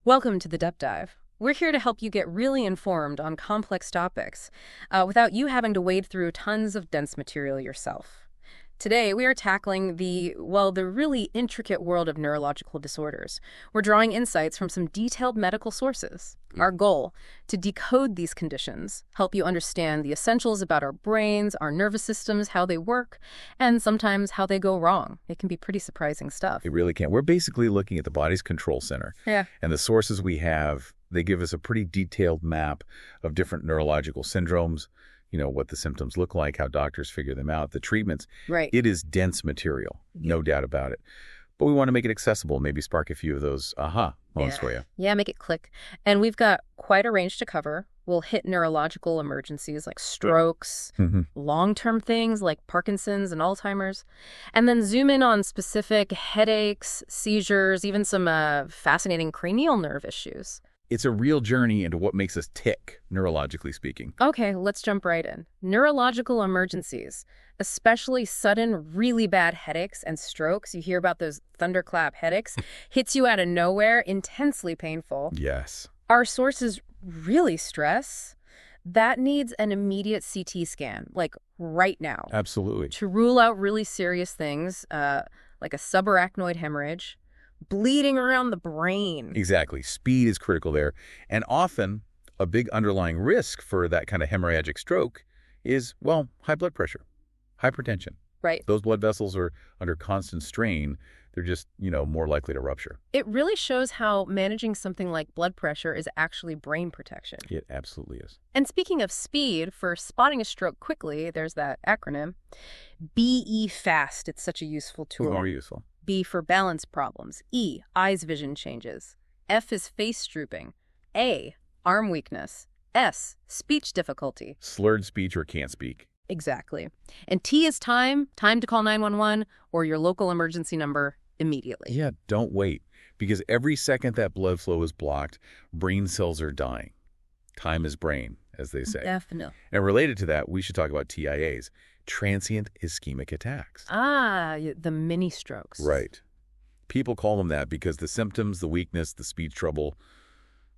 Welcome to the Depth Dive. We're here to help you get really informed on complex topics without you having to wade through tons of dense material yourself. Today, we are tackling the really intricate world of neurological disorders. We're drawing insights from some detailed medical sources. Our goal, to decode these conditions, help you understand the essentials about our brains, our nervous systems, how they work, and sometimes how they go wrong. It can be pretty surprising stuff. It really can. We're basically looking at the body's control center. Yeah. And the sources we have, they give us a pretty detailed map of different neurological syndromes, what the symptoms look like, how doctors figure them out, the treatments. Right. It is dense material, no doubt about it. But we want to make it accessible, maybe spark a few of those aha moments for you. Yeah, make it click. And we've got quite a range to cover. We'll hit neurological emergencies like strokes, long-term things like Parkinson's and Alzheimer's, and then zoom in on specific headaches, seizures, even some fascinating cranial nerve issues. It's a real journey into what makes us tick, neurologically speaking. Okay, let's jump right in. Neurological emergencies, especially sudden, really bad headaches and strokes. You hear about those thunderclap headaches, hits you out of nowhere, intensely painful. Yes. Our sources really stress. That needs an immediate CT scan, like right now. Absolutely. To rule out really serious things, like a subarachnoid hemorrhage, bleeding around the brain. Exactly. Speed is critical there. And often, a big underlying risk for that kind of hemorrhagic stroke is, high blood pressure, hypertension. Right. Those blood vessels are under constant strain. They're just, more likely to rupture. It really shows how managing something like blood pressure is actually brain protection. It absolutely is. And speaking of speed, for spotting a stroke quickly, there's that acronym, BE FAST. It's such a useful tool. More useful. B for balance problems. E, eyes vision changes. F is face drooping. A, arm weakness. S, speech difficulty. Slurred speech or can't speak. Exactly. And T is time to call 911 or your local emergency number immediately. Yeah, don't wait. Because every second that blood flow is blocked, brain cells are dying. Time is brain, as they say. Definitely. And related to that, we should talk about TIAs, transient ischemic attacks. The mini strokes. Right. People call them that because the symptoms, the weakness, the speech trouble,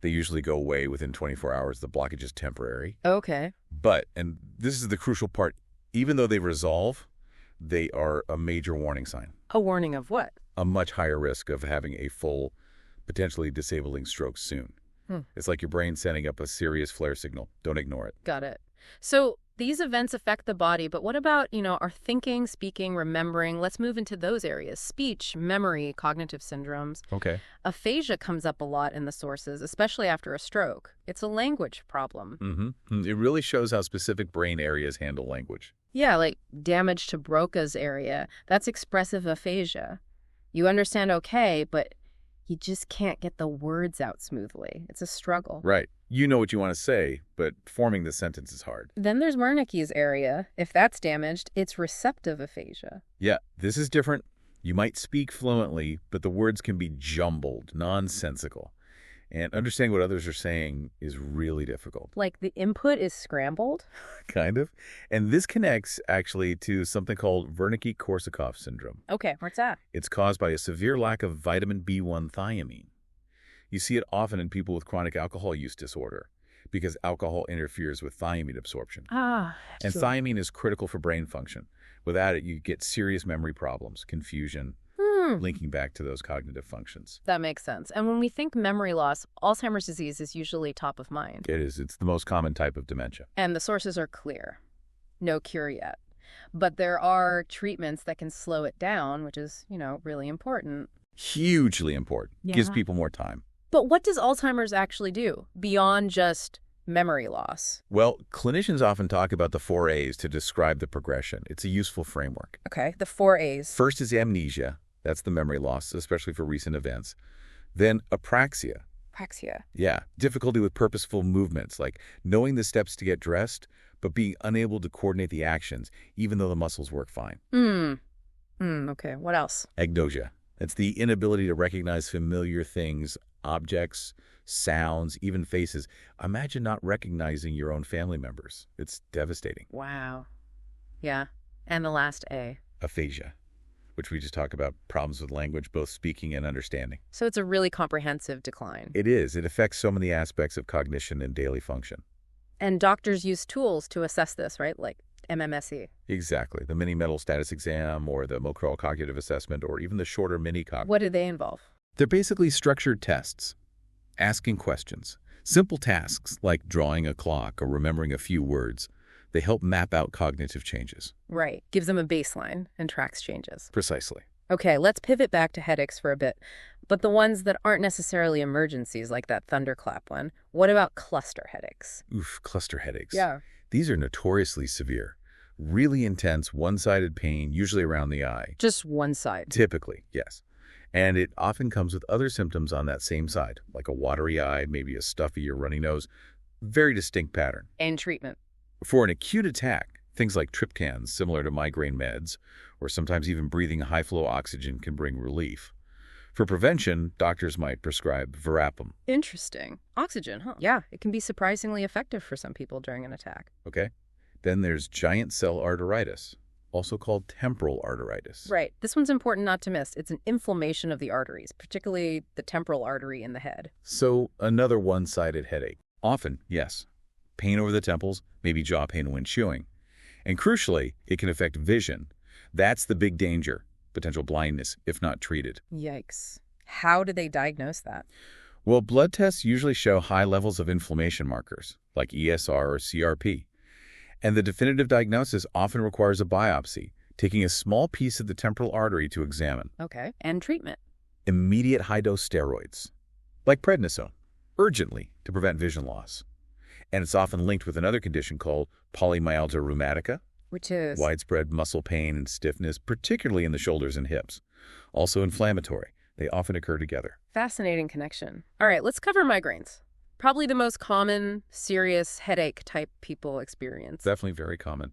they usually go away within 24 hours. The blockage is temporary. Okay. But, and this is the crucial part, even though they resolve, they are a major warning sign. A warning of what? A much higher risk of having a full, potentially disabling stroke soon. It's like your brain sending up a serious flare signal. Don't ignore it. Got it. So these events affect the body, but what about, our thinking, speaking, remembering? Let's move into those areas. Speech, memory, cognitive syndromes. Okay. Aphasia comes up a lot in the sources, especially after a stroke. It's a language problem. It really shows how specific brain areas handle language. Yeah, like damage to Broca's area. That's expressive aphasia. You understand okay, but you just can't get the words out smoothly. It's a struggle. Right. You know what you want to say, but forming the sentence is hard. Then there's Wernicke's area. If that's damaged, it's receptive aphasia. Yeah, this is different. You might speak fluently, but the words can be jumbled, nonsensical. And understanding what others are saying is really difficult. Like the input is scrambled? Kind of. And this connects, actually, to something called Wernicke-Korsakoff syndrome. Okay, what's that? It's caused by a severe lack of vitamin B1 thiamine. You see it often in people with chronic alcohol use disorder because alcohol interferes with thiamine absorption. And thiamine is critical for brain function. Without it, you get serious memory problems, confusion, linking back to those cognitive functions. That makes sense. And when we think memory loss, Alzheimer's disease is usually top of mind. It is. It's the most common type of dementia. And the sources are clear. No cure yet. But there are treatments that can slow it down, which is, really important. Hugely important. Yeah. Gives people more time. But what does Alzheimer's actually do beyond just memory loss? Well, clinicians often talk about the 4 A's to describe the progression. It's a useful framework. Okay, the 4 A's. First is amnesia. That's the memory loss, especially for recent events. Then apraxia. Apraxia. Yeah, difficulty with purposeful movements, like knowing the steps to get dressed, but being unable to coordinate the actions, even though the muscles work fine. Okay, what else? Agnosia. That's the inability to recognize familiar things, objects, sounds, even faces. Imagine not recognizing your own family members. It's devastating. Wow. Yeah. And the last A. Aphasia, which we just talked about, problems with language, both speaking and understanding. So it's a really comprehensive decline. It is. It affects so many aspects of cognition and daily function. And doctors use tools to assess this, right? Like MMSE. Exactly. The mini mental status exam or the Mokral cognitive assessment or even the shorter mini-cog. What do they involve? They're basically structured tests, asking questions. Simple tasks like drawing a clock or remembering a few words. They help map out cognitive changes. Right. Gives them a baseline and tracks changes. Precisely. Okay, let's pivot back to headaches for a bit. But the ones that aren't necessarily emergencies, like that thunderclap one, what about cluster headaches? Oof, cluster headaches. Yeah. These are notoriously severe. Really intense, one-sided pain, usually around the eye. Just one side. Typically, yes. And it often comes with other symptoms on that same side, like a watery eye, maybe a stuffy or runny nose. Very distinct pattern. And treatment. For an acute attack, things like triptans, similar to migraine meds, or sometimes even breathing high-flow oxygen can bring relief. For prevention, doctors might prescribe verapam. Interesting. Oxygen, huh? Yeah, it can be surprisingly effective for some people during an attack. Okay. Then there's giant cell arteritis, also called temporal arteritis. Right. This one's important not to miss. It's an inflammation of the arteries, particularly the temporal artery in the head. So another one-sided headache. Often, yes. Pain over the temples, maybe jaw pain when chewing. And crucially, it can affect vision. That's the big danger, potential blindness, if not treated. Yikes. How do they diagnose that? Well, blood tests usually show high levels of inflammation markers, like ESR or CRP. And the definitive diagnosis often requires a biopsy, taking a small piece of the temporal artery to examine. Okay. And treatment? Immediate high-dose steroids, like prednisone, urgently to prevent vision loss. And it's often linked with another condition called polymyalgia rheumatica, which is widespread muscle pain and stiffness, particularly in the shoulders and hips. Also inflammatory. They often occur together. Fascinating connection. All right, let's cover migraines. Probably the most common, serious headache type people experience. Definitely very common.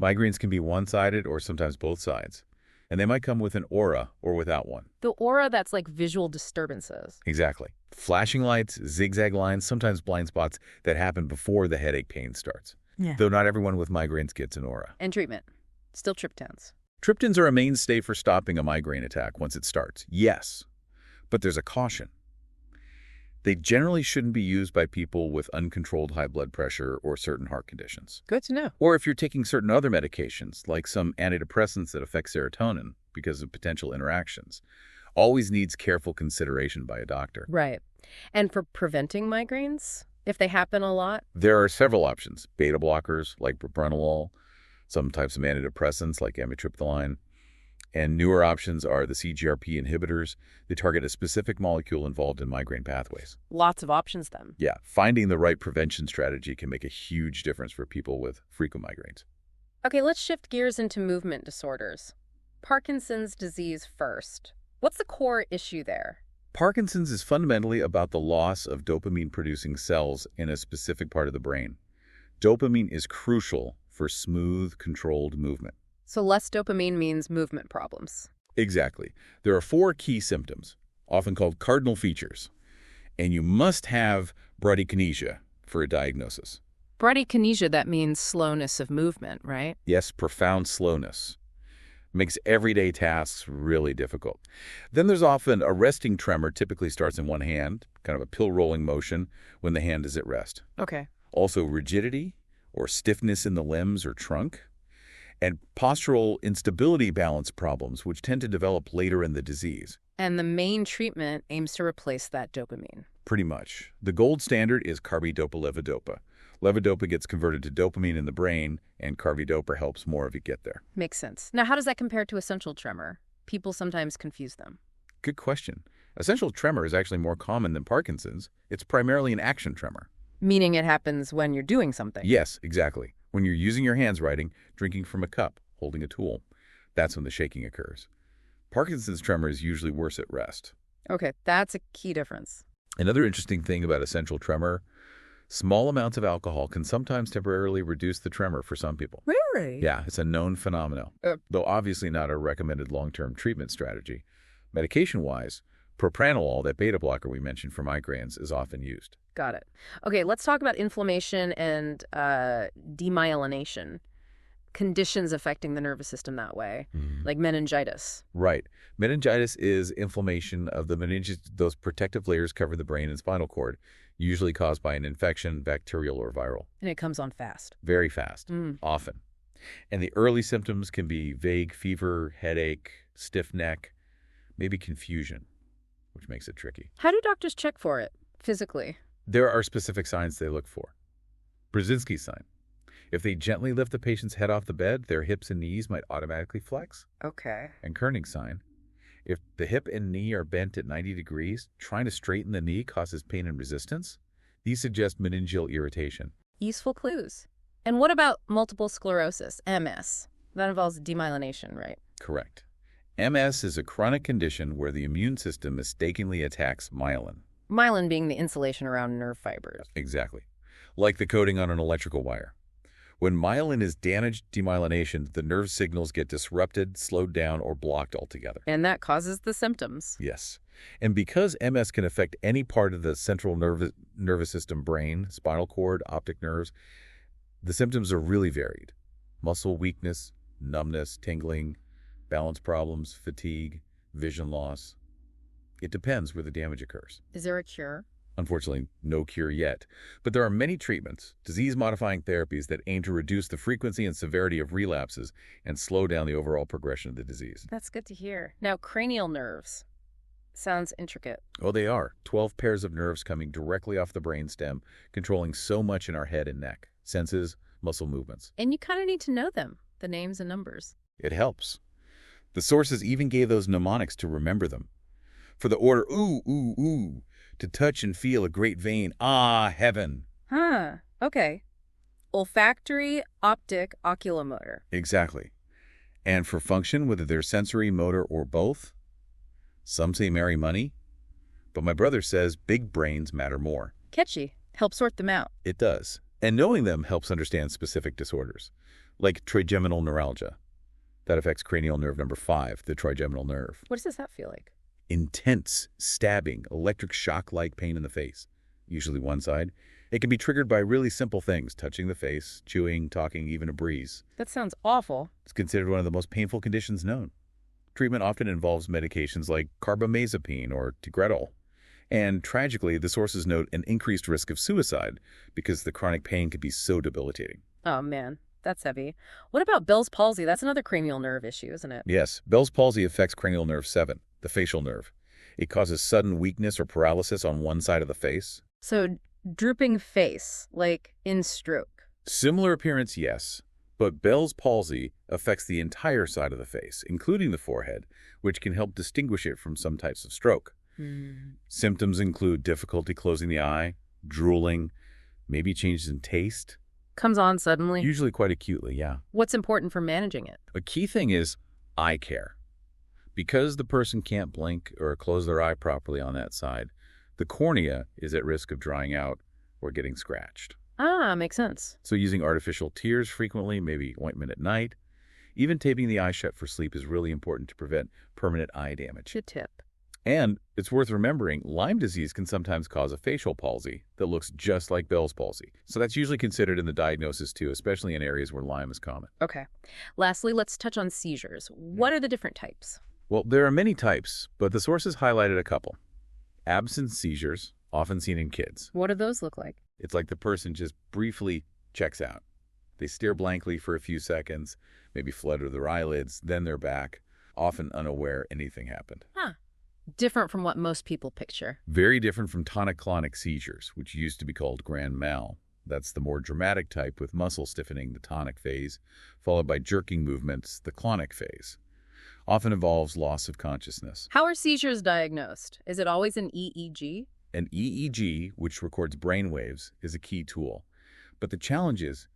Migraines can be one-sided or sometimes both sides. And they might come with an aura or without one. The aura, that's like visual disturbances. Exactly. Flashing lights, zigzag lines, sometimes blind spots that happen before the headache pain starts. Yeah. Though not everyone with migraines gets an aura. And treatment? Still triptans. Triptans are a mainstay for stopping a migraine attack once it starts. Yes. But there's a caution. They generally shouldn't be used by people with uncontrolled high blood pressure or certain heart conditions. Good to know. Or if you're taking certain other medications, like some antidepressants that affect serotonin because of potential interactions. Always needs careful consideration by a doctor. Right. And for preventing migraines, if they happen a lot? There are several options. Beta blockers like propranolol, some types of antidepressants like amitriptyline, and newer options are the CGRP inhibitors. They target a specific molecule involved in migraine pathways. Lots of options then. Yeah, finding the right prevention strategy can make a huge difference for people with frequent migraines. Okay, let's shift gears into movement disorders. Parkinson's disease first. What's the core issue there? Parkinson's is fundamentally about the loss of dopamine-producing cells in a specific part of the brain. Dopamine is crucial for smooth, controlled movement. So less dopamine means movement problems. Exactly. There are 4 key symptoms, often called cardinal features, and you must have bradykinesia for a diagnosis. Bradykinesia, that means slowness of movement, right? Yes, profound slowness. Makes everyday tasks really difficult. Then there's often a resting tremor, typically starts in one hand, kind of a pill-rolling motion when the hand is at rest. Okay. Also rigidity or stiffness in the limbs or trunk. And postural instability balance problems, which tend to develop later in the disease. And the main treatment aims to replace that dopamine. Pretty much. The gold standard is carbidopa-levodopa. Levodopa gets converted to dopamine in the brain, and carbidopa helps more of it get there. Makes sense. Now, how does that compare to essential tremor? People sometimes confuse them. Good question. Essential tremor is actually more common than Parkinson's. It's primarily an action tremor. Meaning it happens when you're doing something. Yes, exactly. When you're using your hands writing, drinking from a cup, holding a tool, that's when the shaking occurs. Parkinson's tremor is usually worse at rest. Okay, that's a key difference. Another interesting thing about essential tremor, small amounts of alcohol can sometimes temporarily reduce the tremor for some people. Really? Yeah, it's a known phenomenon, though obviously not a recommended long-term treatment strategy. Medication-wise, propranolol, that beta blocker we mentioned for migraines, is often used. Got it. Okay, let's talk about inflammation and demyelination. conditions affecting the nervous system that way, like meningitis. Right. Meningitis is inflammation of the meninges, those protective layers covering the brain and spinal cord, usually caused by an infection, bacterial or viral. And it comes on fast. Very fast, often. And the early symptoms can be vague fever, headache, stiff neck, maybe confusion, which makes it tricky. How do doctors check for it physically? There are specific signs they look for. Brzezinski's sign. If they gently lift the patient's head off the bed, their hips and knees might automatically flex. Okay. And Koenig's sign. If the hip and knee are bent at 90 degrees, trying to straighten the knee causes pain and resistance. These suggest meningeal irritation. Useful clues. And what about multiple sclerosis, MS? That involves demyelination, right? Correct. MS is a chronic condition where the immune system mistakenly attacks myelin. Myelin being the insulation around nerve fibers. Exactly. Like the coating on an electrical wire. When myelin is damaged, demyelination, the nerve signals get disrupted, slowed down, or blocked altogether. And that causes the symptoms. Yes. And because MS can affect any part of the central nervous system, brain, spinal cord, optic nerves, the symptoms are really varied. Muscle weakness, numbness, tingling, balance problems, fatigue, vision loss. It depends where the damage occurs. Is there a cure? Unfortunately, no cure yet. But there are many treatments, disease-modifying therapies that aim to reduce the frequency and severity of relapses and slow down the overall progression of the disease. That's good to hear. Now, cranial nerves. Sounds intricate. Oh, they are. 12 pairs of nerves coming directly off the brainstem, controlling so much in our head and neck. Senses, muscle movements. And you kind of need to know them, the names and numbers. It helps. The sources even gave those mnemonics to remember them. For the order, ooh, ooh, ooh, to touch and feel a great vein, ah, heaven. Huh, okay. Olfactory, optic, oculomotor. Exactly. And for function, whether they're sensory, motor, or both, some say marry money, but my brother says big brains matter more. Catchy. Help sort them out. It does. And knowing them helps understand specific disorders, like trigeminal neuralgia. That affects cranial nerve number 5, the trigeminal nerve. What does that feel like? Intense, stabbing, electric shock-like pain in the face, usually one side. It can be triggered by really simple things, touching the face, chewing, talking, even a breeze. That sounds awful. It's considered one of the most painful conditions known. Treatment often involves medications like carbamazepine or Tegretol. And tragically, the sources note an increased risk of suicide because the chronic pain can be so debilitating. Oh, man. That's heavy. What about Bell's palsy? That's another cranial nerve issue, isn't it? Yes. Bell's palsy affects cranial nerve 7, the facial nerve. It causes sudden weakness or paralysis on one side of the face. So, drooping face, like in stroke. Similar appearance, yes. But Bell's palsy affects the entire side of the face, including the forehead, which can help distinguish it from some types of stroke. Symptoms include difficulty closing the eye, drooling, maybe changes in taste. Comes on suddenly? Usually quite acutely, yeah. What's important for managing it? A key thing is eye care. Because the person can't blink or close their eye properly on that side, the cornea is at risk of drying out or getting scratched. Ah, makes sense. So using artificial tears frequently, maybe ointment at night, even taping the eye shut for sleep is really important to prevent permanent eye damage. Good tip. And it's worth remembering, Lyme disease can sometimes cause a facial palsy that looks just like Bell's palsy. So that's usually considered in the diagnosis too, especially in areas where Lyme is common. Okay. Lastly, let's touch on seizures. What are the different types? Well, there are many types, but the sources highlighted a couple. Absence seizures, often seen in kids. What do those look like? It's like the person just briefly checks out. They stare blankly for a few seconds, maybe flutter their eyelids, then they're back, often unaware anything happened. Huh. Different from what most people picture. Very different from tonic-clonic seizures, which used to be called grand mal. That's the more dramatic type with muscle stiffening, the tonic phase, followed by jerking movements, the clonic phase. Often involves loss of consciousness. How are seizures diagnosed? Is it always an EEG? An EEG, which records brain waves, is a key tool. But the challenge is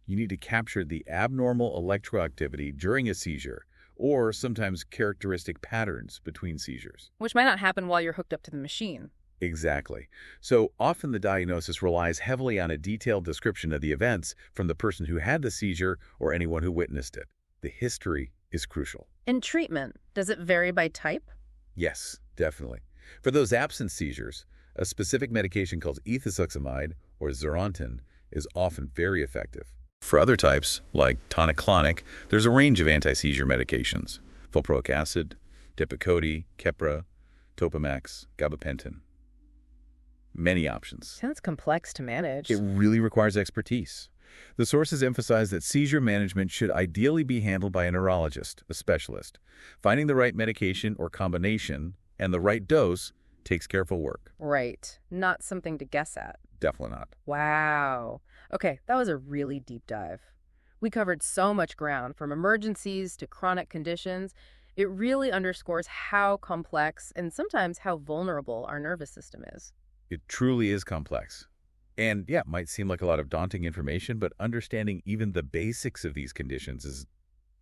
you need to capture the abnormal electroactivity during a seizure, or sometimes characteristic patterns between seizures. Which might not happen while you're hooked up to the machine. Exactly. So often the diagnosis relies heavily on a detailed description of the events from the person who had the seizure or anyone who witnessed it. The history is crucial. And treatment, does it vary by type? Yes, definitely. For those absent seizures, a specific medication called ethosuximide or Zerontin is often very effective. For other types, like tonic-clonic, there's a range of anti-seizure medications: valproic acid, Depakote, Keppra, Topamax, gabapentin. Many options. Sounds complex to manage. It really requires expertise. The sources emphasize that seizure management should ideally be handled by a neurologist, a specialist. Finding the right medication or combination and the right dose takes careful work. Right. Not something to guess at. Definitely not. Wow. Okay, that was a really deep dive. We covered so much ground, from emergencies to chronic conditions. It really underscores how complex and sometimes how vulnerable our nervous system is. It truly is complex. And yeah, it might seem like a lot of daunting information, but understanding even the basics of these conditions is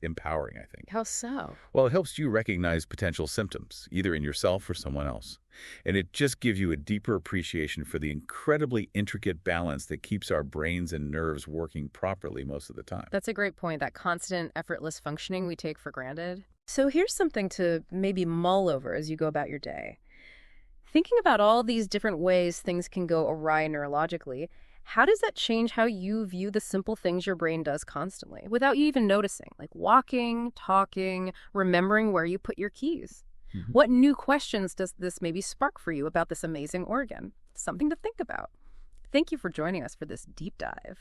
empowering, I think. How so? Well, it helps you recognize potential symptoms, either in yourself or someone else. And it just gives you a deeper appreciation for the incredibly intricate balance that keeps our brains and nerves working properly most of the time. That's a great point, that constant, effortless functioning we take for granted. So here's something to maybe mull over as you go about your day. Thinking about all these different ways things can go awry neurologically, how does that change how you view the simple things your brain does constantly, without you even noticing, like walking, talking, remembering where you put your keys? What new questions does this maybe spark for you about this amazing organ? Something to think about. Thank you for joining us for this deep dive.